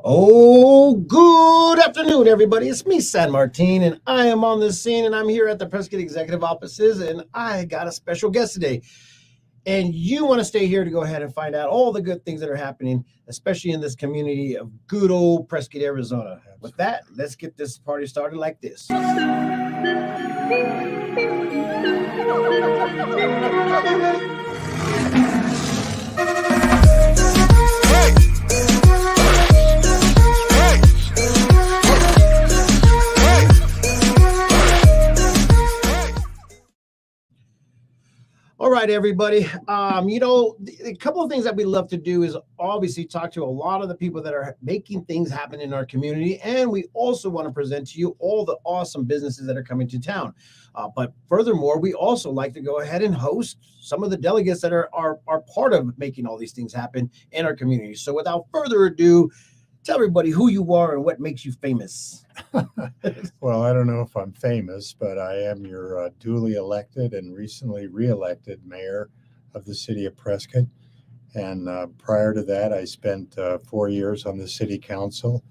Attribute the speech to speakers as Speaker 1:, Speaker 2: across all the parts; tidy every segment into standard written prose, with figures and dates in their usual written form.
Speaker 1: Oh, good afternoon, everybody. It's me, San Martin, and I am on the scene, and I'm here at the Prescott Executive Offices, and I got a special guest today. And you want to stay here to go ahead and find out all the good things that are happening, especially in this community of good old Prescott, Arizona. With that, let's get this party started like this. All right, everybody. A couple of things that we love to do is obviously talk to a lot of the people that are making things happen in our community, and we also want to present to you all the awesome businesses that are coming to town. But furthermore, we also like to go ahead and host some of the delegates that are part of making all these things happen in our community. So, without further ado, tell everybody who you are and what makes you famous.
Speaker 2: Well, I don't know if I'm famous, but I am your duly elected and recently reelected mayor of the city of Prescott. And prior to that, I spent 4 years on the city council.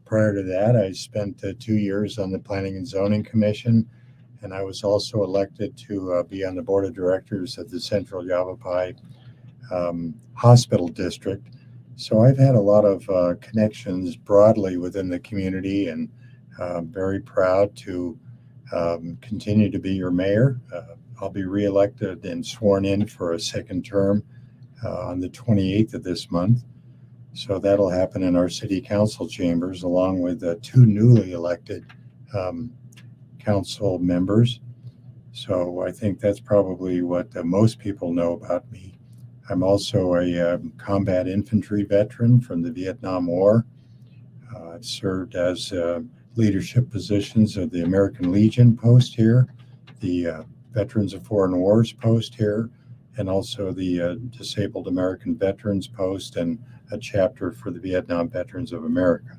Speaker 2: Prior to that, I spent 2 years on the Planning and Zoning Commission. And I was also elected to be on the board of directors of the Central Yavapai Hospital District. So I've had a lot of connections broadly within the community, and very proud to continue to be your mayor. I'll be reelected and sworn in for a second term on the 28th of this month. So that'll happen in our city council chambers, along with two newly elected council members. So I think that's probably what most people know about me. I'm also a combat infantry veteran from the Vietnam War. I've served as leadership positions of the American Legion post here, the Veterans of Foreign Wars post here, and also the Disabled American Veterans post and a chapter for the Vietnam Veterans of America.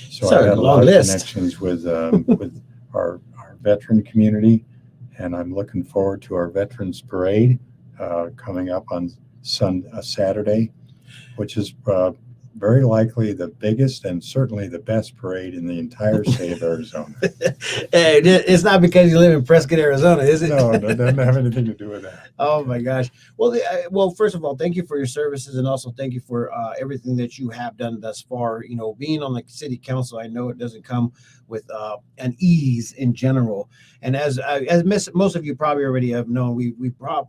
Speaker 2: So I've had a lot of connections with our veteran community, and I'm looking forward to our Veterans Parade coming up on Saturday, which is very likely the biggest and certainly the best parade in the entire state of Arizona.
Speaker 1: Hey, it's not because you live in Prescott, Arizona, is it?
Speaker 2: No, it doesn't have anything to do with that.
Speaker 1: Oh my gosh. Well, first of all, thank you for your services, and also thank you for everything that you have done thus far. You know, being on the city council, I know it doesn't come with an ease in general. And as most of you probably already have known, we brought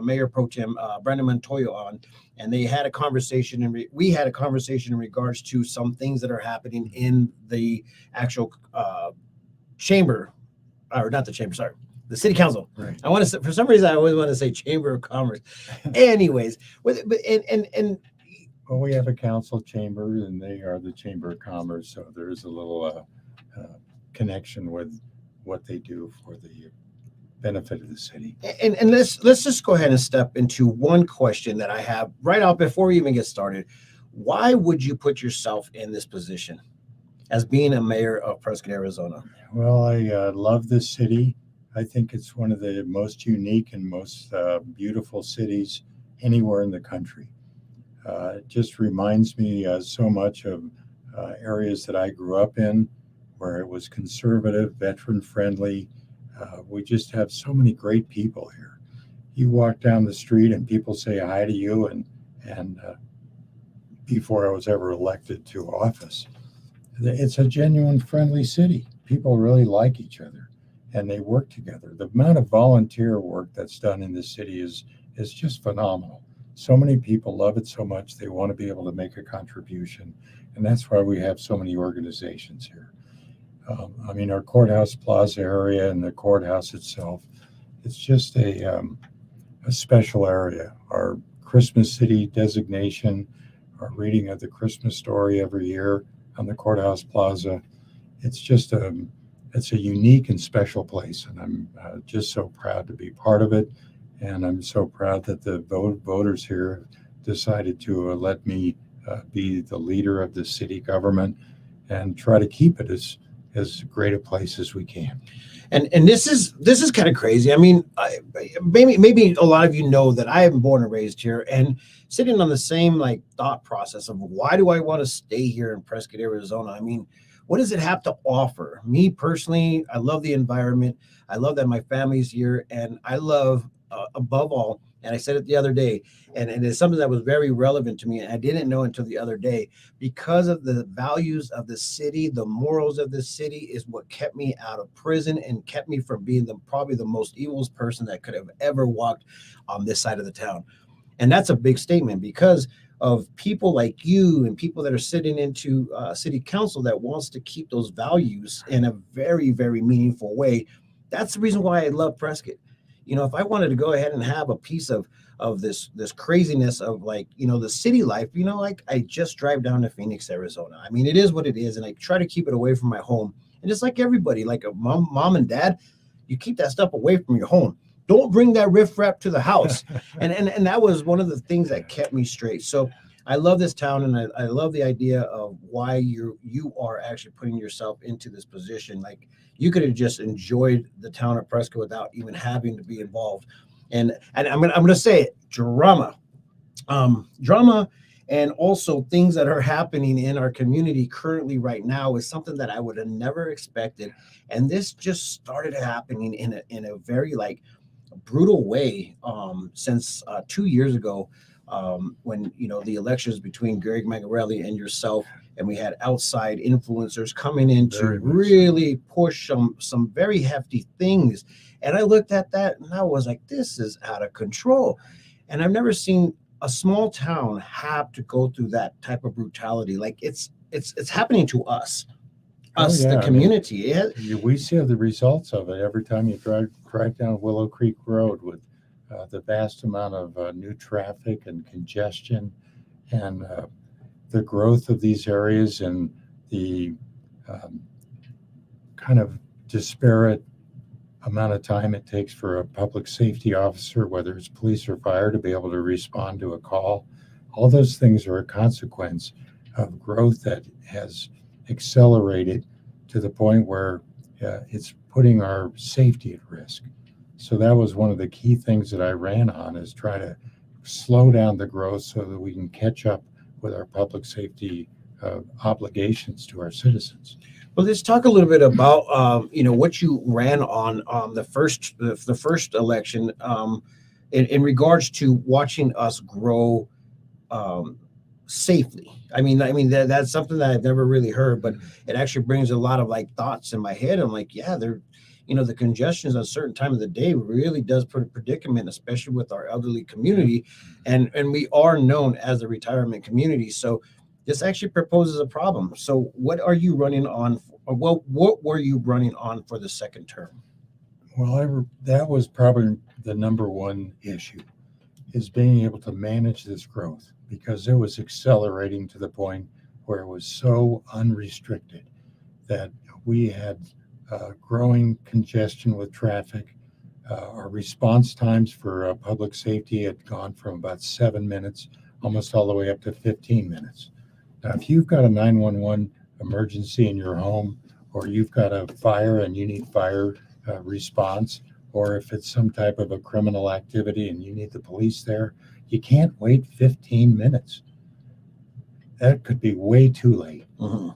Speaker 1: Mayor Pro Tem Brandon Montoya on, and they had a conversation, and we had a conversation in regards to some things that are happening in the actual chamber, or not the chamber, sorry, the city council.
Speaker 2: Right.
Speaker 1: I want to say, for some reason, I always want to say Chamber of Commerce. Anyways, well,
Speaker 2: we have a council chamber, and they are the Chamber of Commerce, so there is a little connection with what they do for the benefit of the city.
Speaker 1: And let's just go ahead and step into one question that I have right out before we even get started. Why would you put yourself in this position as being a mayor of Prescott, Arizona?
Speaker 2: Well, I love this city. I think it's one of the most unique and most beautiful cities anywhere in the country. It just reminds me so much of areas that I grew up in, where it was conservative, veteran-friendly. We just have so many great people here. You walk down the street and people say hi to you, and before I was ever elected to office, it's a genuine friendly city. People really like each other, and they work together. The amount of volunteer work that's done in this city is just phenomenal. So many people love it so much they want to be able to make a contribution, and that's why we have so many organizations here. Our courthouse plaza area and the courthouse itself, it's just a special area. Our Christmas City designation, our reading of the Christmas story every year on the courthouse plaza, it's a unique and special place, and I'm just so proud to be part of it. And I'm so proud that the voters here decided to let me be the leader of the city government and try to keep it as great a place as we can.
Speaker 1: And this is kind of crazy. I mean, maybe a lot of you know that I am born and raised here, and sitting on the same like thought process of why do I want to stay here in Prescott, Arizona? I mean, what does it have to offer? Me personally, I love the environment. I love that my family's here, and I love above all. And I said it the other day, and it's something that was very relevant to me. And I didn't know until the other day, because of the values of the city, the morals of the city is what kept me out of prison and kept me from being probably the most evil person that could have ever walked on this side of the town. And that's a big statement because of people like you and people that are sitting into city council that wants to keep those values in a very, very meaningful way. That's the reason why I love Prescott. You know, if I wanted to go ahead and have a piece of this craziness of like, you know, the city life, you know, like I just drive down to Phoenix, Arizona. I mean, it is what it is, and I try to keep it away from my home. And just like everybody, like a mom and dad, you keep that stuff away from your home. Don't bring that riffraff to the house. and that was one of the things that kept me straight. So I love this town, and I love the idea of why you are actually putting yourself into this position. Like you could have just enjoyed the town of Prescott without even having to be involved. And I'm gonna say it, drama, and also things that are happening in our community currently right now is something that I would have never expected. And this just started happening in a very like brutal way since 2 years ago. When you know the elections between Greg Magarelli and yourself, and we had outside influencers coming in to really push some very hefty things. And I looked at that and I was like, this is out of control. And I've never seen a small town have to go through that type of brutality. Like it's happening to us, the community.
Speaker 2: I mean, we see the results of it every time you drive down Willow Creek Road with the vast amount of new traffic and congestion, and the growth of these areas, and the kind of disparate amount of time it takes for a public safety officer, whether it's police or fire, to be able to respond to a call. All those things are a consequence of growth that has accelerated to the point where it's putting our safety at risk. So that was one of the key things that I ran on, is try to slow down the growth so that we can catch up with our public safety obligations to our citizens.
Speaker 1: Well, let's talk a little bit about you know, what you ran on the first election in regards to watching us grow safely. I mean that's something that I've never really heard, but it actually brings a lot of like thoughts in my head. I'm like, yeah, you know, the congestions at a certain time of the day really does put a predicament, especially with our elderly community, and we are known as a retirement community. So this actually proposes a problem. So what are you running on? What were you running on for the second term?
Speaker 2: Well, that was probably the number one issue, is being able to manage this growth, because it was accelerating to the point where it was so unrestricted that we had growing congestion with traffic. Our response times for public safety had gone from about 7 minutes almost all the way up to 15 minutes. Now, if you've got a 911 emergency in your home, or you've got a fire and you need fire response, or if it's some type of a criminal activity and you need the police there, you can't wait 15 minutes. That could be way too late.
Speaker 1: Mm-hmm.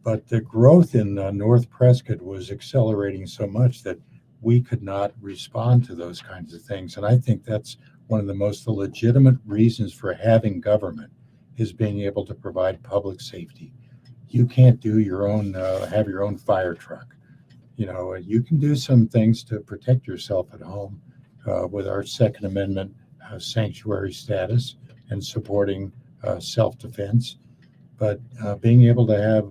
Speaker 2: But the growth in North Prescott was accelerating so much that we could not respond to those kinds of things. And I think that's one of the most legitimate reasons for having government, is being able to provide public safety. You can't do your own, have your own fire truck. You know, you can do some things to protect yourself at home with our Second Amendment sanctuary status and supporting self-defense. But being able to have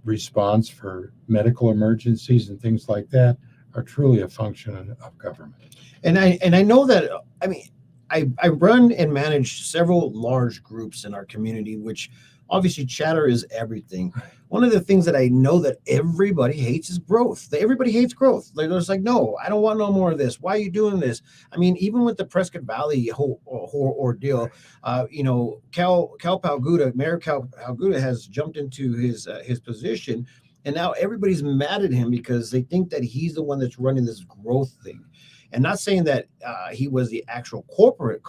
Speaker 2: response for medical emergencies and things like that are truly a function of government.
Speaker 1: And I know that, I mean, I run and manage several large groups in our community, which obviously chatter is everything. One of the things that I know that everybody hates is growth. Everybody hates growth. They're just like, no, I don't want no more of this. Why are you doing this? I mean, even with the Prescott Valley whole ordeal, you know, Mayor Cal Palguda has jumped into his position, And now everybody's mad at him because they think that he's the one that's running this growth thing. And not saying that he was the actual culprit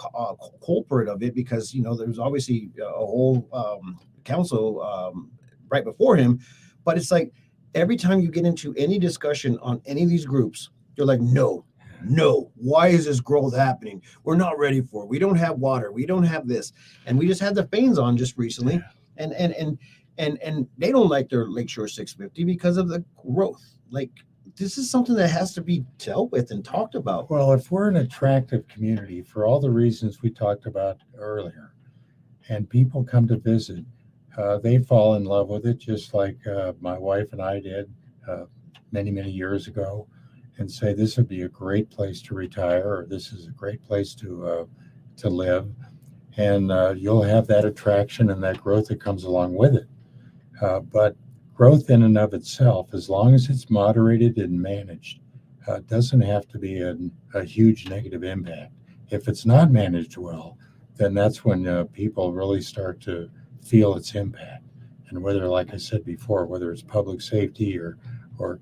Speaker 1: of it, because there's obviously a whole council right before him. But it's like every time you get into any discussion on any of these groups, they're like, no, why is this growth happening? We're not ready for it. We don't have water. We don't have this. And we just had the Fanes on just recently, and they don't like their Lakeshore 650 because of the growth. Like, this is something that has to be dealt with and talked about.
Speaker 2: Well, if we're an attractive community for all the reasons we talked about earlier, and people come to visit, they fall in love with it, just like my wife and I did many, many years ago, and say this would be a great place to retire, or this is a great place to live, and you'll have that attraction and that growth that comes along with it. But growth in and of itself, as long as it's moderated and managed, doesn't have to be a huge negative impact. If it's not managed well, then that's when people really start to feel its impact. And whether, like I said before, whether it's public safety or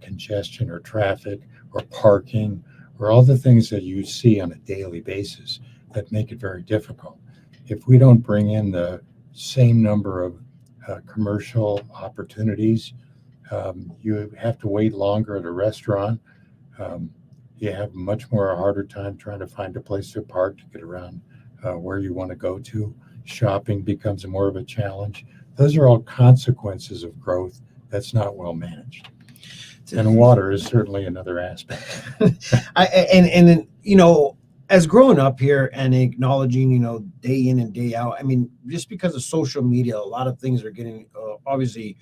Speaker 2: congestion or traffic or parking or all the things that you see on a daily basis that make it very difficult. If we don't bring in the same number of commercial opportunities, you have to wait longer at a restaurant. You have much more a harder time trying to find a place to park to get around where you want to go to. Shopping becomes more of a challenge. Those are all consequences of growth that's not well managed. And water is certainly another aspect.
Speaker 1: As growing up here and acknowledging, day in and day out, I mean, just because of social media, a lot of things are getting obviously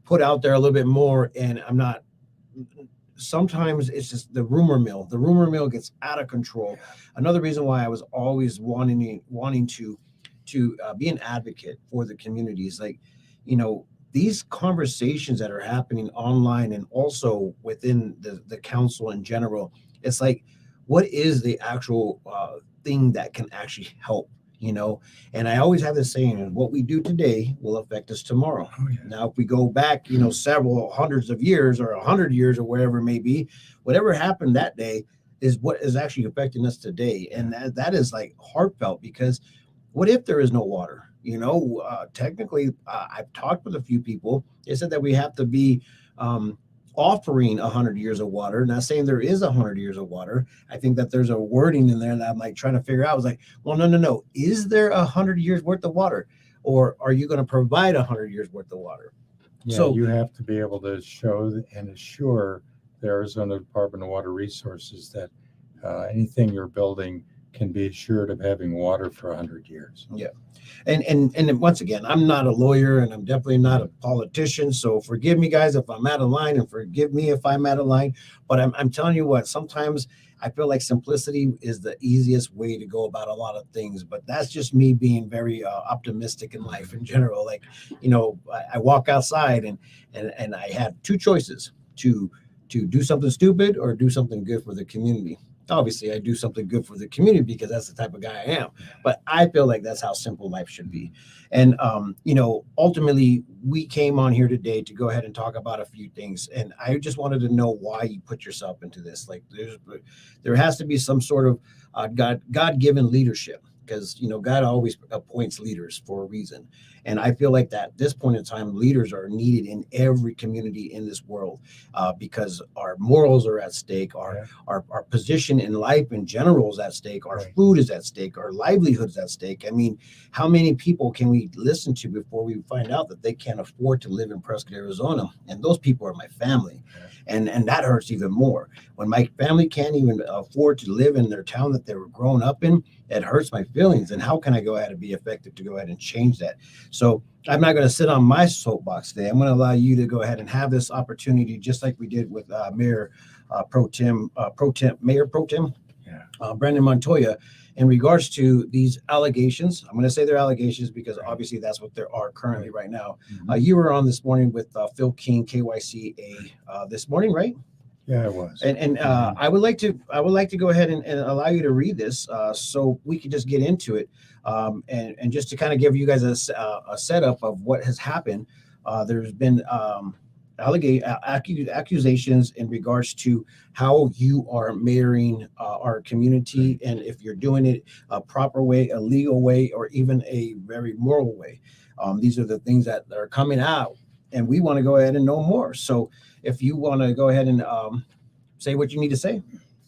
Speaker 1: put out there a little bit more. And sometimes it's just the rumor mill. The rumor mill gets out of control. Another reason why I was always wanting to be an advocate for the communities, like, these conversations that are happening online and also within the council in general, it's like, what is the actual thing that can actually help? And I always have this saying, what we do today will affect us tomorrow.
Speaker 2: Oh, yeah.
Speaker 1: Now, if we go back, several hundreds of years or 100 years or wherever it may be, whatever happened that day is what is actually affecting us today. And that is like heartfelt, because what if there is no water? Technically, I've talked with a few people. They said that we have to be offering 100 years of water. Not saying there is 100 years of water. I think that there's a wording in there that I'm like trying to figure out. I was like, well, no. Is there 100 years worth of water, or are you going to provide 100 years worth of water?
Speaker 2: Yeah,
Speaker 1: So
Speaker 2: you have to be able to show and assure the Arizona Department of Water Resources that anything you're building can be assured of having water for 100 years.
Speaker 1: Yeah. And once again, I'm not a lawyer and I'm definitely not a politician. So forgive me, guys, if I'm out of line, and forgive me if I'm out of line. But I'm telling you what, sometimes I feel like simplicity is the easiest way to go about a lot of things. But that's just me being very optimistic in life in general. Like, I walk outside and I have two choices: to do something stupid or do something good for the community. Obviously, I do something good for the community because that's the type of guy I am. But I feel like that's how simple life should be. And, ultimately, we came on here today to go ahead and talk about a few things. And I just wanted to know why you put yourself into this. Like, there has to be some sort of God-given leadership, because, God always appoints leaders for a reason. And I feel like that at this point in time, leaders are needed in every community in this world, because our morals are at stake, our position in life in general is at stake, our food is at stake, our livelihood is at stake. I mean, how many people can we listen to before we find out that they can't afford to live in Prescott, Arizona? And those people are my family. And that hurts even more. When my family can't even afford to live in their town that they were growing up in, it hurts my feelings. And how can I go ahead and be effective to go ahead and change that? So I'm not going to sit on my soapbox today. I'm going to allow you to go ahead and have this opportunity, just like we did with Mayor Pro Tem Brandon Montoya, in regards to these allegations. I'm going to say they're allegations because obviously that's what there are currently right now.
Speaker 2: Mm-hmm.
Speaker 1: You were on this morning with Phil King, KYCA, this morning, right?
Speaker 2: Yeah, it was.
Speaker 1: And I would like to go ahead and allow you to read this, so we can just get into it, and just to kind of give you guys a setup of what has happened. There's been accusations in regards to how you are marrying our community, and if you're doing it a proper way, a legal way, or even a very moral way. These are the things that are coming out, and we want to go ahead and know more. So if you want to go ahead and say what you need to say.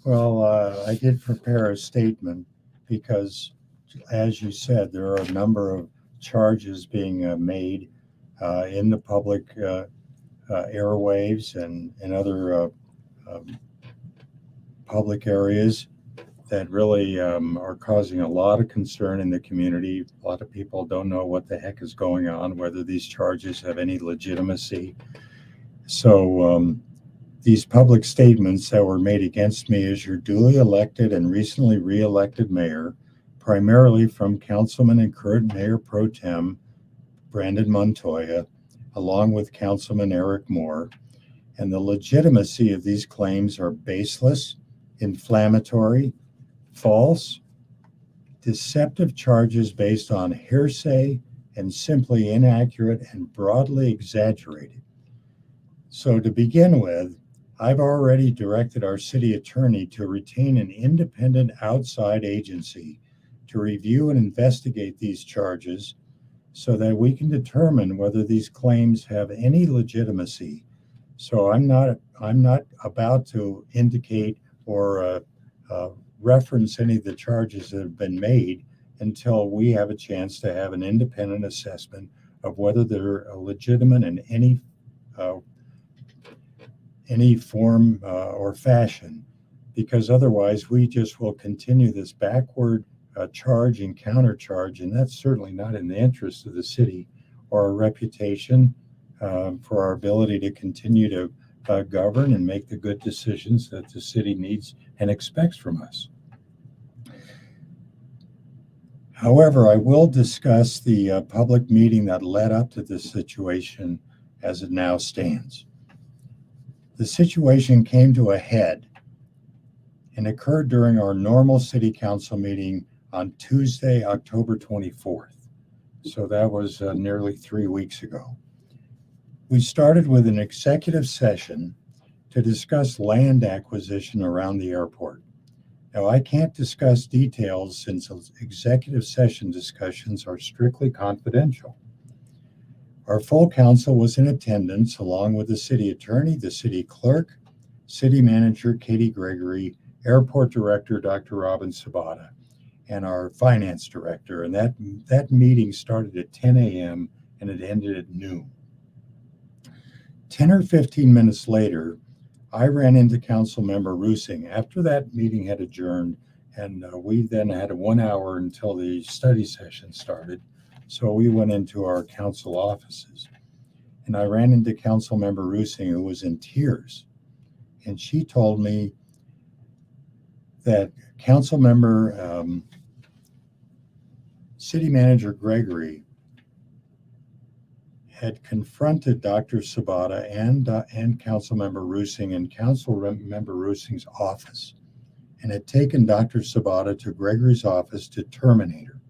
Speaker 2: Well, I did prepare a statement because, as you said, there are a number of charges being made in the public airwaves and other public areas that really are causing a lot of concern in the community. A lot of people don't know what the heck is going on, whether these charges have any legitimacy. So these public statements that were made against me as your duly elected and recently re-elected mayor, primarily from Councilman and current Mayor Pro Tem Brandon Montoya, along with Councilman Eric Moore, and the legitimacy of these claims are baseless, inflammatory, false, deceptive charges based on hearsay and simply inaccurate and broadly exaggerated. So to begin with, I've already directed our city attorney to retain an independent outside agency to review and investigate these charges so that we can determine whether these claims have any legitimacy. So I'm not about to indicate or reference any of the charges that have been made until we have a chance to have an independent assessment of whether they're legitimate in any form or fashion, because otherwise we just will continue this backward charge and countercharge, and that's certainly not in the interest of the city or our reputation for our ability to continue to govern and make the good decisions that the city needs and expects from us. However, I will discuss the public meeting that led up to this situation as it now stands. The situation came to a head and occurred during our normal city council meeting on Tuesday, October 24th. So that was nearly 3 weeks ago. We started with an executive session to discuss land acquisition around the airport. Now, I can't discuss details since executive session discussions are strictly confidential. Our full council was in attendance, along with the city attorney, the city clerk, city manager Katie Gregory, airport director Dr. Robin Sabata, and our finance director. And that meeting started at 10 a.m. and it ended at noon. 10 or 15 minutes later, I ran into Council Member Rusing after that meeting had adjourned, and we then had 1 hour until the study session started. So we went into our council offices, and I ran into Council Member Rusing, who was in tears, and she told me that Council Member City Manager Gregory had confronted Dr. Sabata and Council Member Rusing in Council Member Rusing's office, and had taken Dr. Sabata to Gregory's office to terminate her.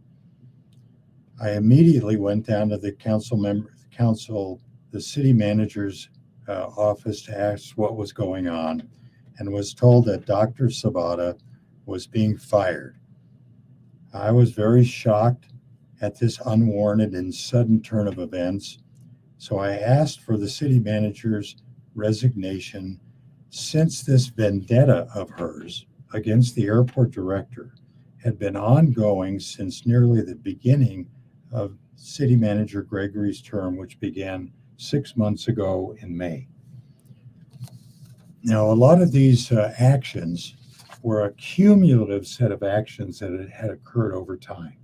Speaker 2: I immediately went down to the the city manager's office to ask what was going on, and was told that Dr. Sabata was being fired. I was very shocked at this unwarranted and sudden turn of events, so I asked for the city manager's resignation, since this vendetta of hers against the airport director had been ongoing since nearly the beginning of City Manager Gregory's term, which began 6 months ago in May. Now, a lot of these actions were a cumulative set of actions that had occurred over time.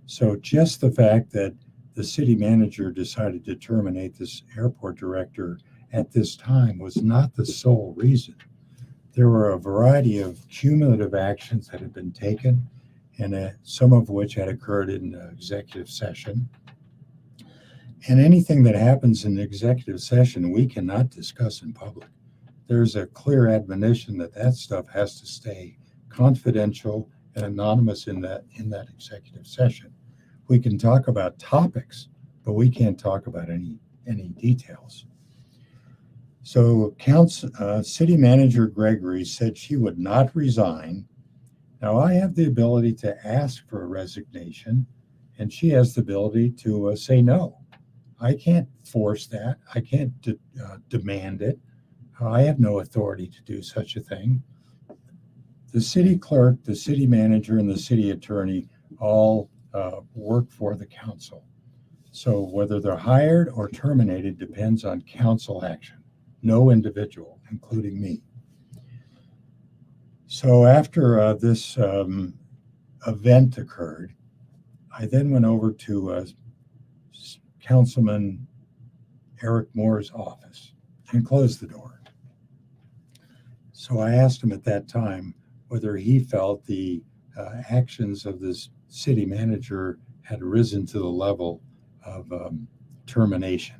Speaker 2: So just the fact that the city manager decided to terminate this airport director at this time was not the sole reason. There were a variety of cumulative actions that had been taken, and some of which had occurred in executive session. And anything that happens in executive session, we cannot discuss in public. There's a clear admonition that that stuff has to stay confidential and anonymous in that executive session. We can talk about topics, but we can't talk about any details. So City Manager Gregory said she would not resign. Now, I have the ability to ask for a resignation, and she has the ability to say no. I can't force that. I can't demand it. I have no authority to do such a thing. The city clerk, the city manager, and the city attorney all work for the council. So whether they're hired or terminated depends on council action, no individual, including me. So after this event occurred, I then went over to Councilman Eric Moore's office and closed the door. So I asked him at that time whether he felt the actions of this city manager had risen to the level of termination.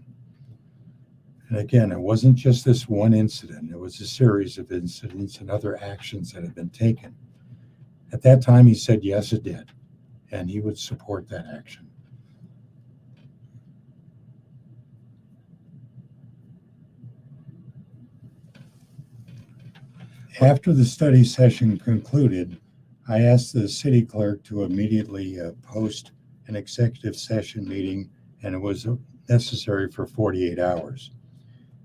Speaker 2: And again, it wasn't just this one incident, it was a series of incidents and other actions that had been taken. At that time, he said, yes, it did, and he would support that action. After the study session concluded, I asked the city clerk to immediately post an executive session meeting, and it was necessary for 48 hours.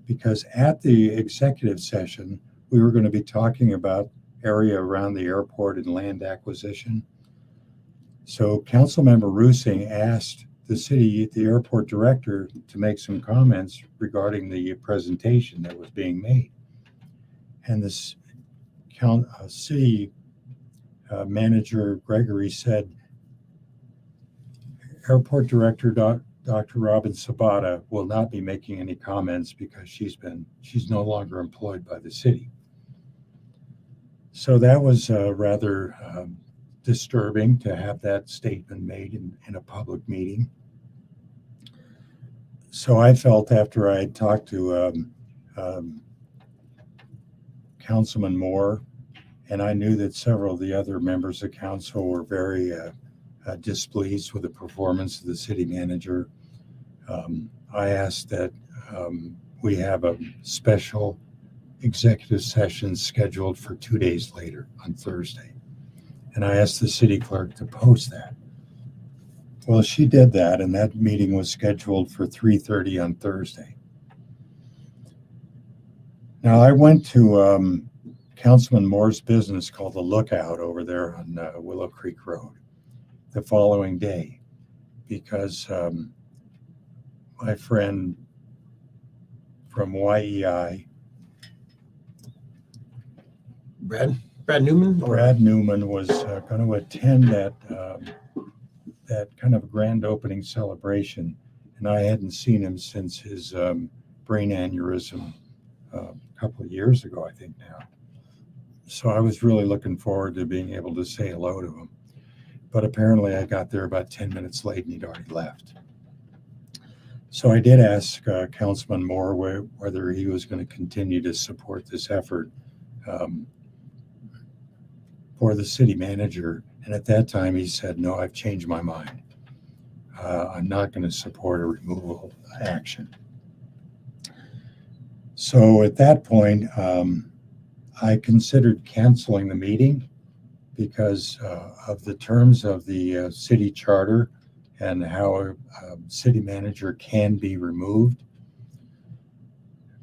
Speaker 2: Because at the executive session, we were going to be talking about area around the airport and land acquisition. So Councilmember Rusing asked the airport director to make some comments regarding the presentation that was being made. And this city manager Gregory said, Airport Director Dr. Robin Sabata will not be making any comments because she's no longer employed by the city. So that was rather disturbing to have that statement made in a public meeting. So I felt after I had talked to Councilman Moore, and I knew that several of the other members of council were very displeased with the performance of the city manager. I asked that we have a special executive session scheduled for 2 days later on Thursday. And I asked the city clerk to post that. Well, she did that, and that meeting was scheduled for 3:30 on Thursday. Now, I went to Councilman Moore's business called The Lookout over there on Willow Creek Road the following day because my friend from YEI,
Speaker 1: Brad Newman?
Speaker 2: Brad Newman, was going to attend that kind of grand opening celebration, and I hadn't seen him since his brain aneurysm a couple of years ago, I think now. So I was really looking forward to being able to say hello to him. But apparently I got there about 10 minutes late and he'd already left. So I did ask Councilman Moore whether he was going to continue to support this effort for the city manager. And at that time he said, no, I've changed my mind. I'm not going to support a removal action. So at that point, I considered canceling the meeting because of the terms of the city charter and how a city manager can be removed.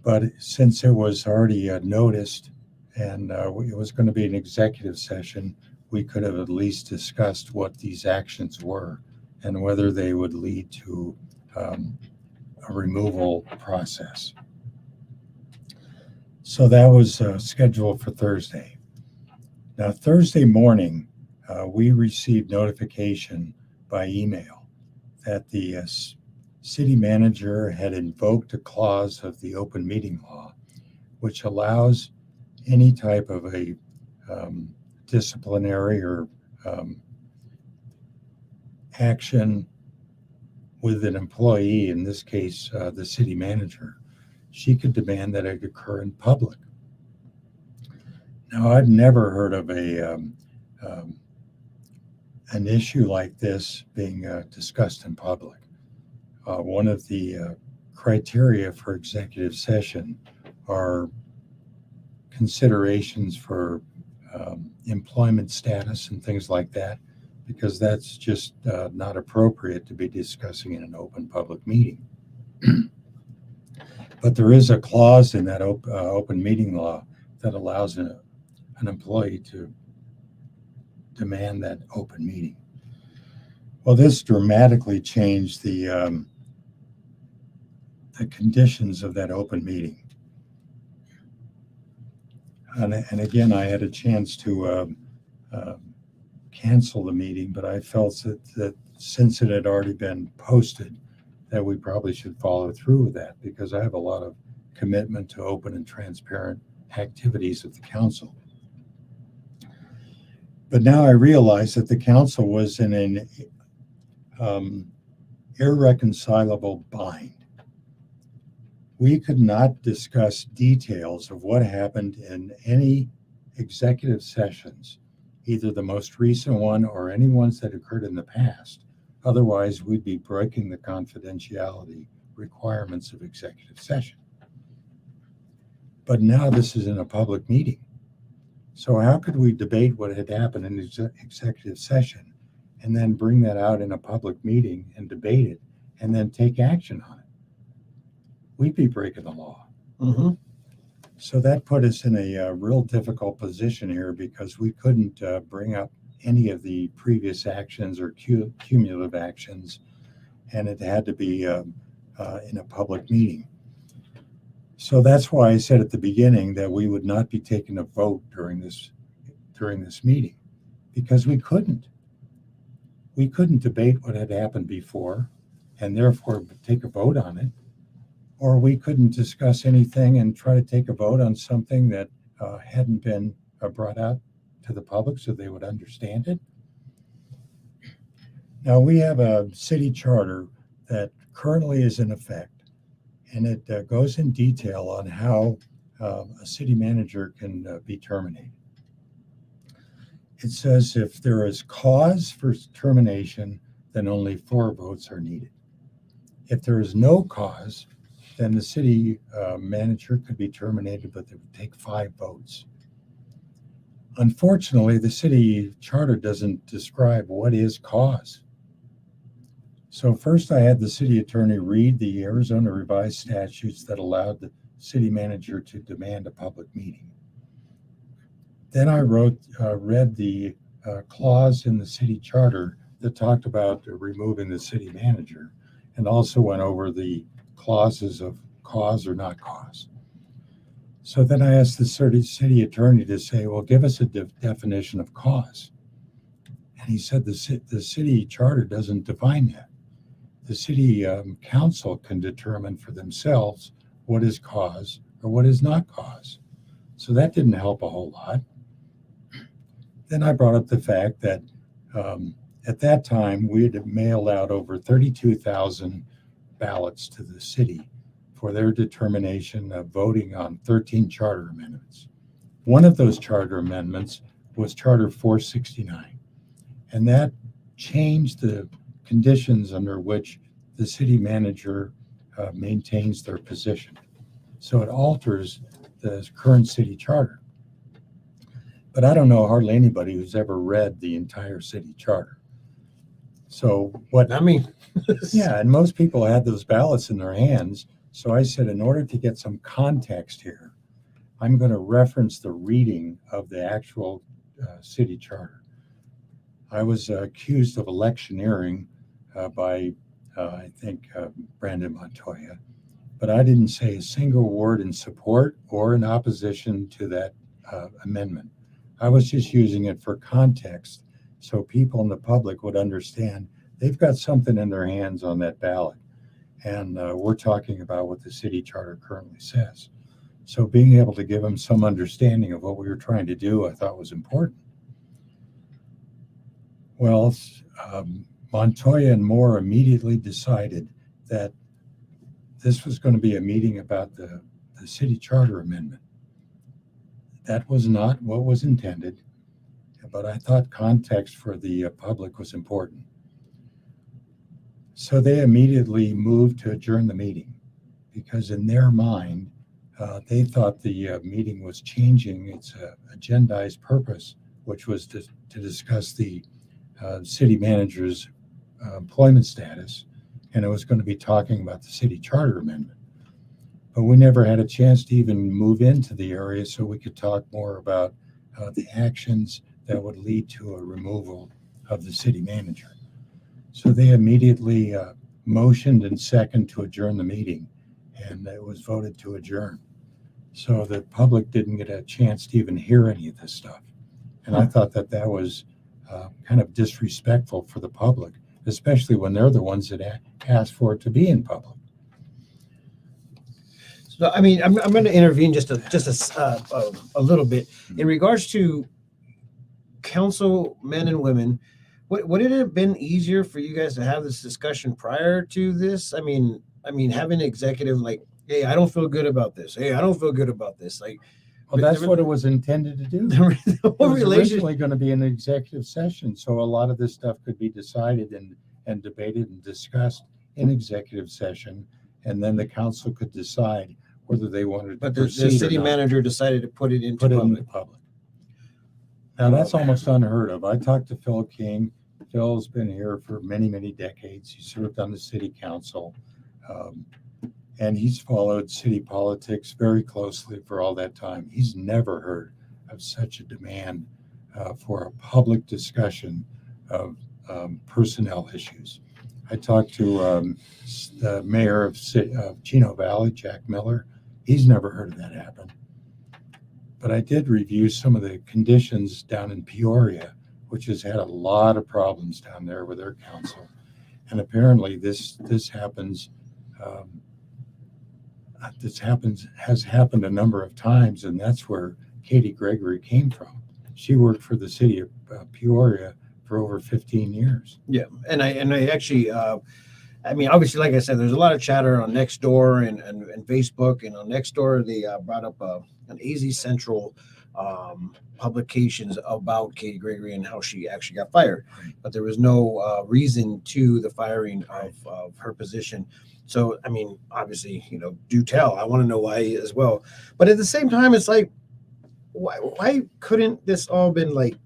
Speaker 2: But since it was already noticed and it was going to be an executive session, we could have at least discussed what these actions were and whether they would lead to a removal process. So that was scheduled for Thursday. Now, Thursday morning, we received notification by email that the city manager had invoked a clause of the open meeting law, which allows any type of a disciplinary or action with an employee, in this case, the city manager. She could demand that it occur in public. Now, I've never heard of an issue like this being discussed in public. One of the criteria for executive session are considerations for employment status and things like that, because that's just not appropriate to be discussing in an open public meeting. But there is a clause in that open meeting law that allows an employee to demand that open meeting. Well, this dramatically changed the conditions of that open meeting. And again, I had a chance to cancel the meeting, but I felt that since it had already been posted, that we probably should follow through with that, because I have a lot of commitment to open and transparent activities of the council. But now I realize that the council was in an irreconcilable bind. We could not discuss details of what happened in any executive sessions, either the most recent one or any ones that occurred in the past. Otherwise, we'd be breaking the confidentiality requirements of executive session. But now this is in a public meeting. So how could we debate what had happened in executive session and then bring that out in a public meeting and debate it and then take action on it? We'd be breaking the law.
Speaker 1: Mm-hmm.
Speaker 2: So that put us in a real difficult position here, because we couldn't bring up any of the previous actions or cumulative actions, and it had to be in a public meeting. So that's why I said at the beginning that we would not be taking a vote during this meeting, because we couldn't debate what had happened before and therefore take a vote on it, or we couldn't discuss anything and try to take a vote on something that hadn't been brought out to the public so they would understand it. Now, we have a city charter that currently is in effect, and it goes in detail on how a city manager can be terminated. It says if there is cause for termination, then only 4 votes are needed. If there is no cause, then the city manager could be terminated, but it would take 5 votes. Unfortunately, the city charter doesn't describe what is cause. So first I had the city attorney read the Arizona revised statutes that allowed the city manager to demand a public meeting. Then I read the clause in the city charter that talked about removing the city manager, and also went over the clauses of cause or not cause. So then I asked the city attorney to say, well, give us a definition of cause. And he said the city charter doesn't define that. The city council can determine for themselves what is cause or what is not cause. So that didn't help a whole lot. Then I brought up the fact that at that time we had mailed out over 32,000 ballots to the city for their determination of voting on 13 charter amendments. One of those charter amendments was Charter 469, and that changed the conditions under which the city manager maintains their position. So it alters the current city charter. But I don't know hardly anybody who's ever read the entire city charter. So what?
Speaker 1: Not me.
Speaker 2: Yeah, and most people had those ballots in their hands. So I said, in order to get some context here, I'm going to reference the reading of the actual city charter. I was accused of electioneering by, I think, Brandon Montoya, but I didn't say a single word in support or in opposition to that amendment. I was just using it for context so people in the public would understand they've got something in their hands on that ballot. And we're talking about what the city charter currently says. So being able to give them some understanding of what we were trying to do, I thought was important. Well, Montoya and Moore immediately decided that this was going to be a meeting about the city charter amendment. That was not what was intended, but I thought context for the public was important. So they immediately moved to adjourn the meeting, because in their mind, They thought the meeting was changing its agendized purpose, which was to discuss the city manager's employment status, and it was going to be talking about the city charter amendment. But we never had a chance to even move into the area so we could talk more about the actions that would lead to a removal of the city manager. So they immediately motioned and seconded to adjourn the meeting, and it was voted to adjourn. So the public didn't get a chance to even hear any of this stuff. And I thought that was kind of disrespectful for the public, especially when they're the ones that asked for it to be in public.
Speaker 1: So, I mean, I'm going to intervene just a little bit in regards to councilmen and women. Would it have been easier for you guys to have this discussion prior to this? I mean, having an executive like, hey, I don't feel good about this. Hey, I don't feel good about this. Like,
Speaker 2: well, that's what it was intended to do.
Speaker 1: The
Speaker 2: it was originally going to be an executive session, so a lot of this stuff could be decided and debated and discussed in executive session, and then the council could decide whether they wanted to
Speaker 1: But
Speaker 2: proceed
Speaker 1: the city
Speaker 2: or not.
Speaker 1: Manager decided to put it into public.
Speaker 2: Now, that's almost unheard of. I talked to Phil King. Phil's been here for many, many decades. He served on the city council, and he's followed city politics very closely for all that time. He's never heard of such a demand for a public discussion of personnel issues. I talked to the mayor of Chino Valley, Jack Miller. He's never heard of that happen. But I did review some of the conditions down in Peoria, which has had a lot of problems down there with their council. And apparently this has happened a number of times, and that's where Katie Gregory came from. She worked for the city of Peoria for over 15 years.
Speaker 1: Yeah, and I actually, I mean, obviously, like I said, there's a lot of chatter on Nextdoor and Facebook, and on Nextdoor they brought up an AZ Central publications about Katie Gregory and how she actually got fired, but there was no reason to the firing of her position. So, I mean, obviously, do tell. I want to know why as well. But at the same time, it's like, why couldn't this all been like,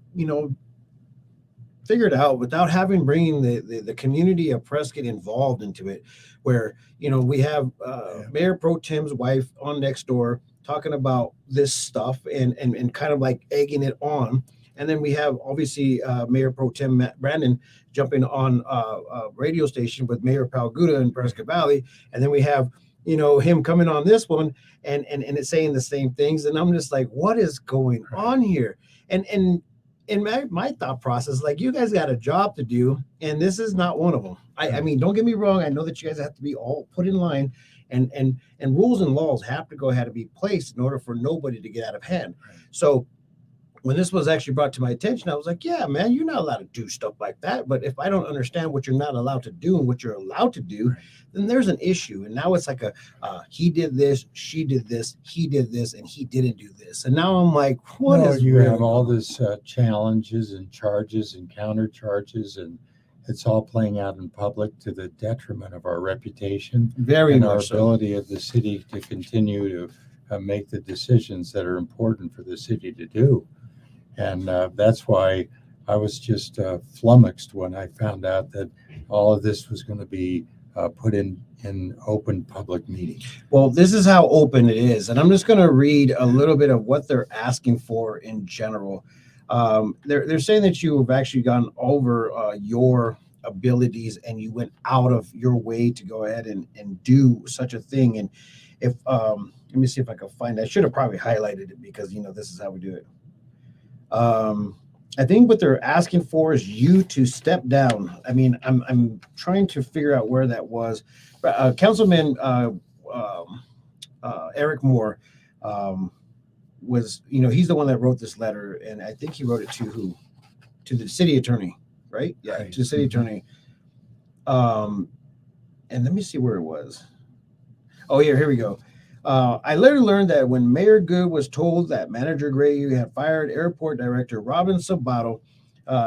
Speaker 1: figured out without bringing the community of Prescott involved into it, where, we have Mayor Pro Tem's wife on Nextdoor talking about this stuff and kind of like egging it on. And then we have obviously Mayor Pro Tem Brandon jumping on a radio station with Mayor Goode in Prescott Valley. And then we have, him coming on this one and it's saying the same things. And I'm just like, what is going on here? And in my thought process, like, you guys got a job to do, and this is not one of them. I mean, don't get me wrong. I know that you guys have to be all put in line, and rules and laws have to go ahead and be placed in order for nobody to get out of hand. So when this was actually brought to my attention, I was like, yeah, man, you're not allowed to do stuff like that. But if I don't understand what you're not allowed to do and what you're allowed to do, then there's an issue. And now it's like he did this, she did this, he did this, and he didn't do this. And now I'm like,
Speaker 2: you have all this challenges and charges and counter charges, and it's all playing out in public to the detriment of our reputation and our ability of the city to continue to make the decisions that are important for the city to do. And that's why I was just flummoxed when I found out that all of this was going to be put in open public meeting.
Speaker 1: Well, this is how open it is. And I'm just going to read a little bit of what they're asking for in general. They're saying that you have actually gone over your abilities and you went out of your way to go ahead and do such a thing. And if, let me see if I can find it. I should have probably highlighted it because, this is how we do it. I think what they're asking for is you to step down. I mean, I'm trying to figure out where that was. Councilman Eric Moore was, he's the one that wrote this letter, and I think he wrote it to who? To the city attorney, right? Yeah, right. To the city attorney. And let me see where it was. Oh, here we go. I later learned that when Mayor Goode was told that Manager Gregory had fired Airport Director Robin Sabato,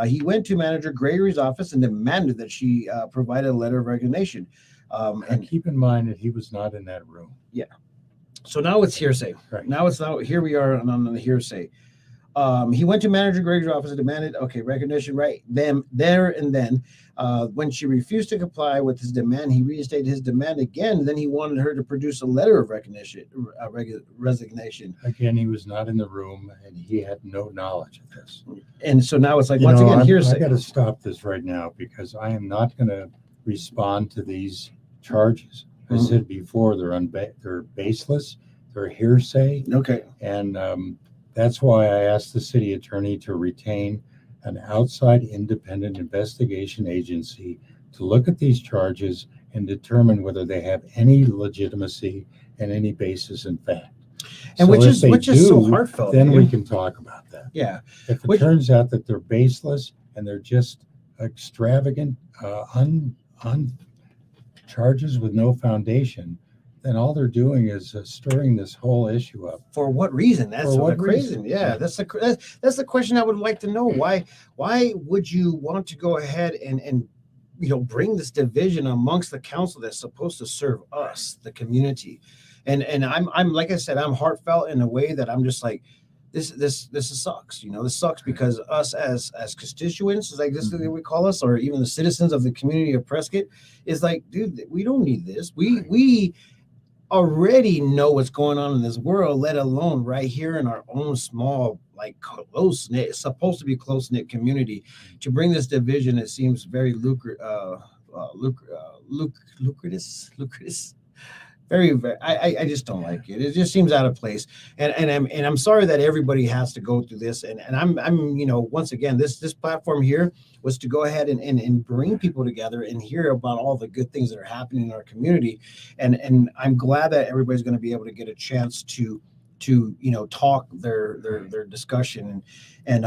Speaker 1: he went to Manager Gregory's office and demanded that she provide a letter of resignation.
Speaker 2: And keep in mind that he was not in that room.
Speaker 1: Yeah. So now it's hearsay.
Speaker 2: Right.
Speaker 1: Now here we are on the hearsay. He went to Manager Gregory's office and demanded, recognition right then, there and then. When she refused to comply with his demand, he reinstated his demand again. Then he wanted her to produce a letter of resignation.
Speaker 2: Again, he was not in the room, and he had no knowledge of this.
Speaker 1: And so now it's like,
Speaker 2: I
Speaker 1: hearsay.
Speaker 2: got to stop this right now because I am not going to respond to these charges. I said before, they're baseless, they're hearsay.
Speaker 1: Okay.
Speaker 2: And that's why I asked the city attorney to retain an outside independent investigation agency to look at these charges and determine whether they have any legitimacy and any basis in fact.
Speaker 1: And
Speaker 2: So
Speaker 1: which is so
Speaker 2: do,
Speaker 1: heartfelt.
Speaker 2: Then we can talk about that.
Speaker 1: Yeah.
Speaker 2: If it turns out that they're baseless and they're just extravagant, charges with no foundation, then all they're doing is stirring this whole issue up.
Speaker 1: For what reason? That's
Speaker 2: For what
Speaker 1: crazy.
Speaker 2: reason?
Speaker 1: Yeah, that's the question I would like to know. Why would you want to go ahead and bring this division amongst the council that's supposed to serve us, the community? And I'm like I said, I'm heartfelt in a way that I'm just like, this sucks. This sucks because us as constituents, like this is what we call us, or even the citizens of the community of Prescott, is like, dude, we don't need this. We already know what's going on in this world, let alone right here in our own small, like close-knit, supposed to be close-knit community. To bring this division, it seems very lucrative. Very, very. I just don't like it. It just seems out of place, and I'm sorry that everybody has to go through this. And I'm once again, this platform here was to go ahead and bring people together and hear about all the good things that are happening in our community, and I'm glad that everybody's going to be able to get a chance to talk their discussion, and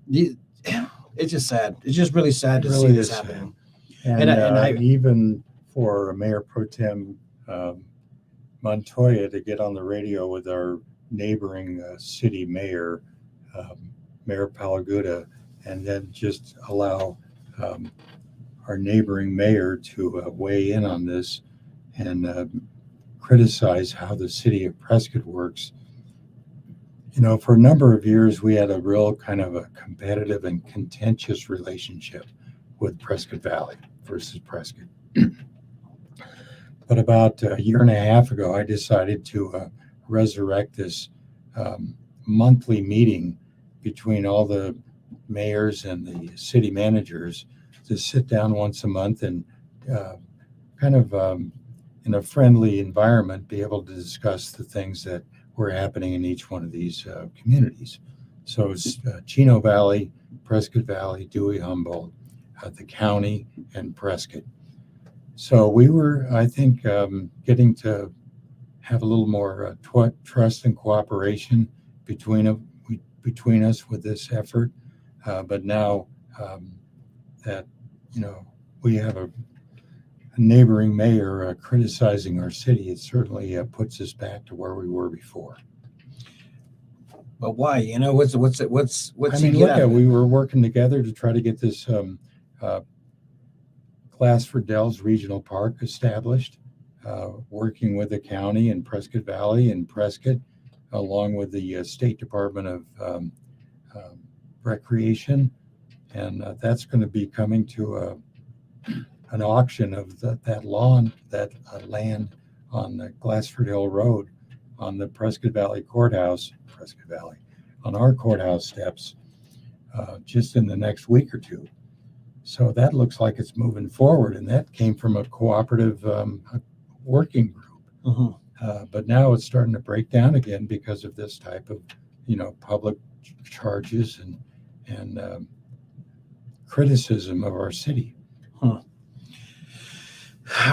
Speaker 1: it's just sad. It's just really sad to see this happening.
Speaker 2: And I even for Mayor Pro Tem Montoya to get on the radio with our neighboring city mayor, Mayor Goode, and then just allow our neighboring mayor to weigh in on this and criticize how the city of Prescott works. For a number of years, we had a real kind of a competitive and contentious relationship with Prescott Valley versus Prescott. But about a year and a half ago, I decided to resurrect this monthly meeting between all the mayors and the city managers to sit down once a month and kind of in a friendly environment, be able to discuss the things that were happening in each one of these communities. So it's Chino Valley, Prescott Valley, Dewey Humboldt, the county, and Prescott. So we were, I think, getting to have a little more trust and cooperation between us with this effort. But now that we have a neighboring mayor criticizing our city, it certainly puts us back to where we were before.
Speaker 1: But why? What's
Speaker 2: I mean, look at we were working together to try to get this Glassford Dells Regional Park established, working with the county and Prescott Valley and Prescott, along with the State Department of Recreation, and that's going to be coming to an auction of that land on the Glassford Hill Road on the Prescott Valley Courthouse, on our courthouse steps, just in the next week or two. So that looks like it's moving forward, and that came from a cooperative working group.
Speaker 1: Mm-hmm.
Speaker 2: But now it's starting to break down again because of this type of, public charges and criticism of our city.
Speaker 1: Huh.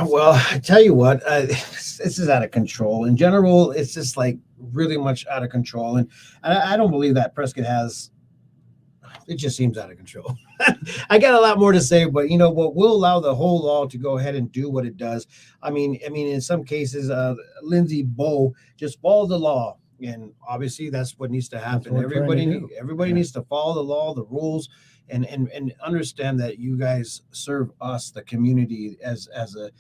Speaker 1: Well, I tell you what, this is out of control. In general, it's just like really much out of control, and I don't believe that Prescott has. It just seems out of control. I got a lot more to say, but what, we'll allow the whole law to go ahead and do what it does. I mean, in some cases, Lindsay Bowe just followed the law, and obviously that's what needs to happen. Everybody needs to follow the law, the rules, and understand that you guys serve us, the community, as a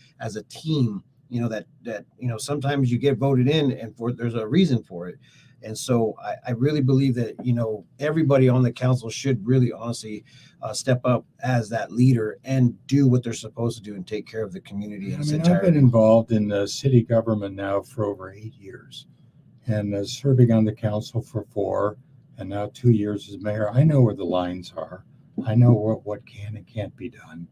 Speaker 1: team. that sometimes you get voted in and there's a reason for it. And so I really believe that, everybody on the council should really honestly step up as that leader and do what they're supposed to do and take care of the community in its
Speaker 2: I've
Speaker 1: entirety.
Speaker 2: been involved in city government now for over 8 years, and serving on the council for 4, and now 2 years as mayor. I know where the lines are. I know what can and can't be done.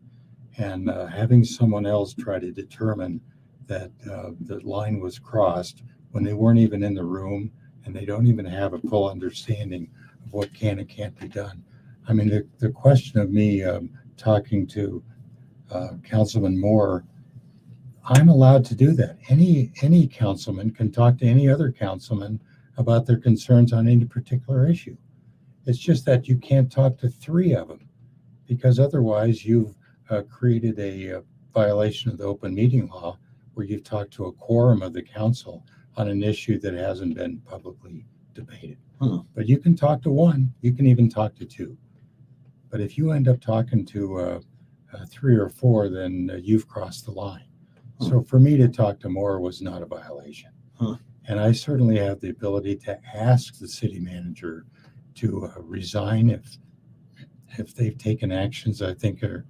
Speaker 2: And having someone else try to determine that the line was crossed when they weren't even in the room and they don't even have a full understanding of what can and can't be done. I mean, the question of me talking to Councilman Moore, I'm allowed to do that. Any councilman can talk to any other councilman about their concerns on any particular issue. It's just that you can't talk to 3 of them, because otherwise you've created a violation of the open meeting law, where you've talked to a quorum of the council on an issue that hasn't been publicly debated. But you can talk to 1, you can even talk to 2. But if you end up talking to 3 or 4, then you've crossed the line. So for me to talk to Moore was not a violation. And I certainly have the ability to ask the city manager to resign if they've taken actions I think are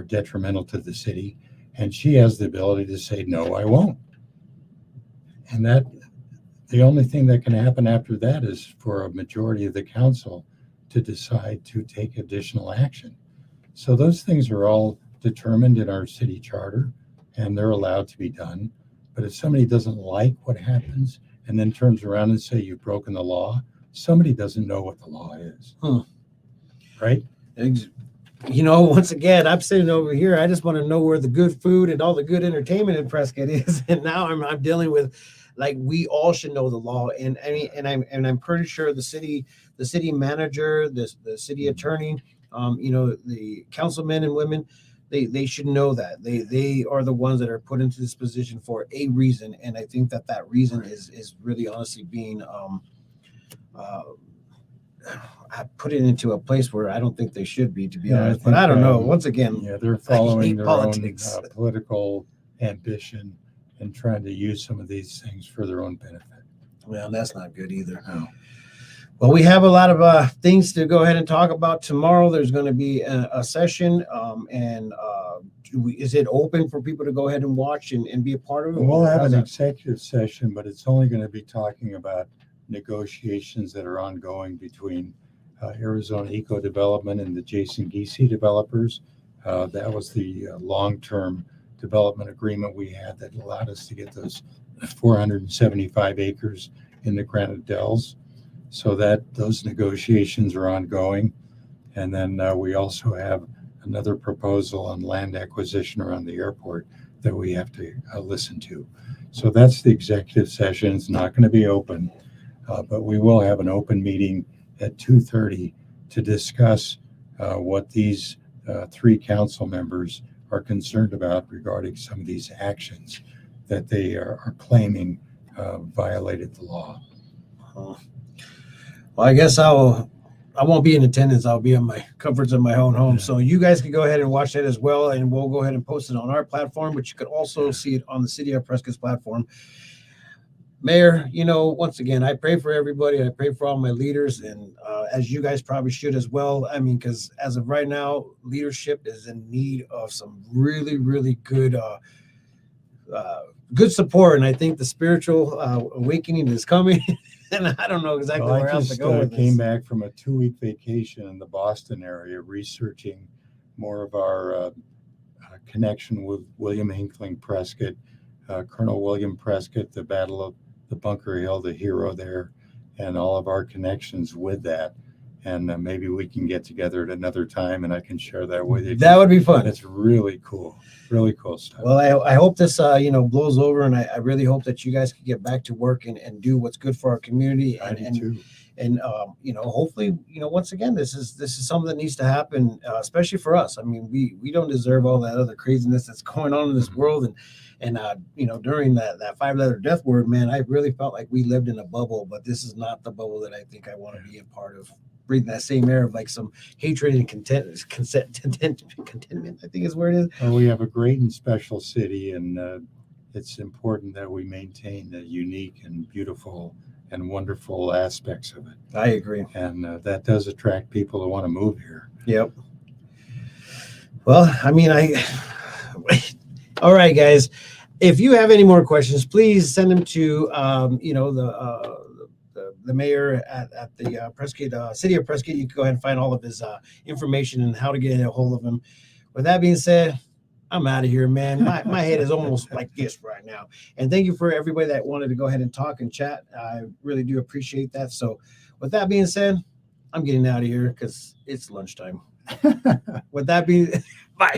Speaker 2: detrimental to the city. And she has the ability to say, no, I won't. And that the only thing that can happen after that is for a majority of the council to decide to take additional action. So those things are all determined in our city charter, and they're allowed to be done. But if somebody doesn't like what happens and then turns around and say you've broken the law, somebody doesn't know what the law is. Right?
Speaker 1: Once again, I'm sitting over here. I just want to know where the good food and all the good entertainment in Prescott is. And now I'm dealing with, like, we all should know the law. And I mean, I'm pretty sure the city manager, the city attorney, the councilmen and women, they should know that they are the ones that are put into this position for a reason. And I think that reason is really honestly being I put it into a place where I don't think they should be, to be honest. But I don't know. Once again,
Speaker 2: they're following their
Speaker 1: politics.
Speaker 2: own political ambition and trying to use some of these things for their own benefit.
Speaker 1: Well, that's not good either.
Speaker 2: No.
Speaker 1: Well, we have a lot of things to go ahead and talk about tomorrow. There's going to be a session, and is it open for people to go ahead and watch and be a part of it?
Speaker 2: We'll have an executive session, but it's only going to be talking about negotiations that are ongoing between Arizona Eco Development and the Jason Giese developers. That was the long-term development agreement we had that allowed us to get those 475 acres in the Granite Dells. So that those negotiations are ongoing. And then we also have another proposal on land acquisition around the airport that we have to listen to. So that's the executive session. It's not going to be open. But we will have an open meeting at 2:30 to discuss what these 3 council members are concerned about regarding some of these actions that they are claiming violated the law.
Speaker 1: Well, I guess I won't be in attendance. I'll be in my comforts of my own home. So you guys can go ahead and watch that as well, and we'll go ahead and post it on our platform, but you could also see it on the City of Prescott's platform. Mayor, once again, I pray for everybody. I pray for all my leaders, and as you guys probably should as well. I mean, because as of right now, leadership is in need of some really, really good support. And I think the spiritual awakening is coming. And I don't know exactly where else to go with this.
Speaker 2: I came back from a 2-week vacation in the Boston area, researching more of our connection with William Hinckley Prescott, Colonel William Prescott, the Battle of the Bunker Hill, the hero there, and all of our connections with that. And maybe we can get together at another time and I can share that with you.
Speaker 1: That would be fun.
Speaker 2: It's really cool stuff.
Speaker 1: Well, I hope this blows over, and I really hope that you guys can get back to work and do what's good for our community. And hopefully, once again, this is something that needs to happen, especially for us. I mean, we don't deserve all that other craziness that's going on in this world. And during that 5-letter death word, man, I really felt like we lived in a bubble, but this is not the bubble that I think I want to be a part of. Breathing that same air of like some hatred and contentment, I think is where it is.
Speaker 2: Well, we have a great and special city, and it's important that we maintain the unique and beautiful and wonderful aspects of it.
Speaker 1: I agree.
Speaker 2: And that does attract people who want to move here.
Speaker 1: Yep. Well, I mean, all right, guys. If you have any more questions, please send them to, the mayor at the Prescott, city of Prescott. You can go ahead and find all of his information and how to get a hold of him. With that being said, I'm out of here, man. My head is almost like this right now. And thank you for everybody that wanted to go ahead and talk and chat. I really do appreciate that. So with that being said, I'm getting out of here because it's lunchtime. With that being, bye.